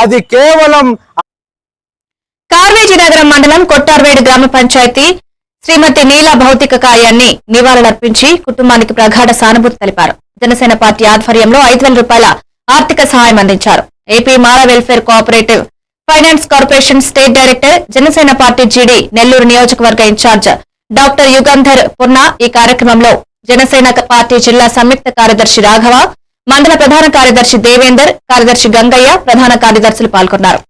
అది కేవలం కార్వేజీనగరం మండలం కొట్టార్వేడు గ్రామ పంచాయతీ శ్రీమతి నీలా భౌతిక కాయాన్ని నివాళులర్పించి కుటుంబానికి ప్రగాఢ సానుభూతి తెలిపారు. జనసేన పార్టీ ఆధ్వర్యంలో 5,000 రూపాయల ఆర్థిక సహాయం అందించారు. AP Mala welfare cooperative finance corporation state director, Janasena party GD Nellore నియోజకవర్గ ఇన్ఛార్జ్ డాక్టర్ యుగంధర్ పుర్నా ఈ కార్యక్రమంలో జనసేన పార్టీ జిల్లా సంయుక్త కార్యదర్శి రాఘవ, మండల ప్రధాన కార్యదర్శి దేవేందర్, కార్యదర్శి గంగయ్య, ప్రధాన కార్యదర్శులు పాల్గొన్నారు.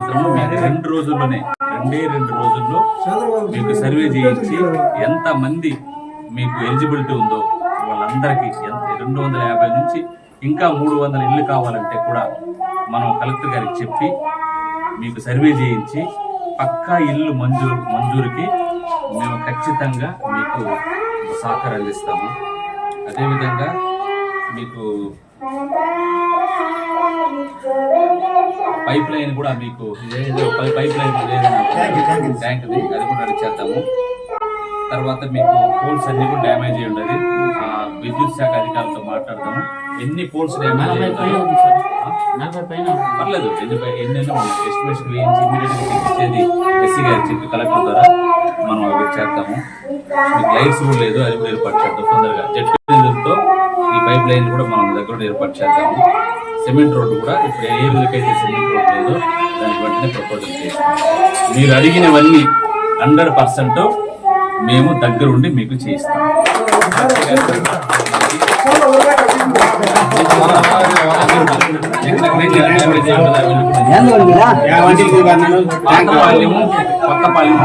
2 రోజుల్లో మీకు సర్వే చేయించి ఎంత మంది మీకు ఎలిజిబిలిటీ ఉందో వాళ్ళందరికీ 250 నుంచి ఇంకా 300 ఇళ్ళు కావాలంటే కూడా మనం కలెక్టర్ గారికి చెప్పి మీకు సర్వే చేయించి పక్కా ఇల్లు మంజూరుకి మేము ఖచ్చితంగా మీకు సహకారం అందిస్తాము. అదేవిధంగా మీకు పైప్ లైన్ కూడా మీకు పైప్ లైన్ ట్యాంక్ది అది కూడా రెడీ చేద్దాము. తర్వాత మీకు పోల్స్ అన్ని కూడా డ్యామేజ్ అయ్యి ఉండదు. విద్యుత్ శాఖ అధికారులతో మాట్లాడదాము. ఎన్ని పోల్స్ డ్యామేజ్ పర్లేదు, ఎన్నెన్నో ఎస్టిమేషన్ వేయించి ఇమీడియట్గా ఇచ్చేది ఎస్సీ గారికి చెప్పి కలెక్టర్ ద్వారా మనం అవి చేద్దాము. మీకు లైట్స్ కూడా లేదు, అది కూడా ఏర్పాటు చేద్దాం తొందరగా. జెట్తో ఈ పైప్ లైన్ కూడా మనం దగ్గర ఏర్పాటు చేద్దాము. సిమెంట్ రోడ్డు కూడా ఇప్పుడు ఏ రోజుకైతే సిమెంట్ రోడ్ లేదో దానికి వెంటనే ప్రపోజల్ చేస్తాం. మీరు అడిగినవన్నీ 100% మేము దగ్గరుండి మీకు చేయిస్తాం. కొత్తపాలెం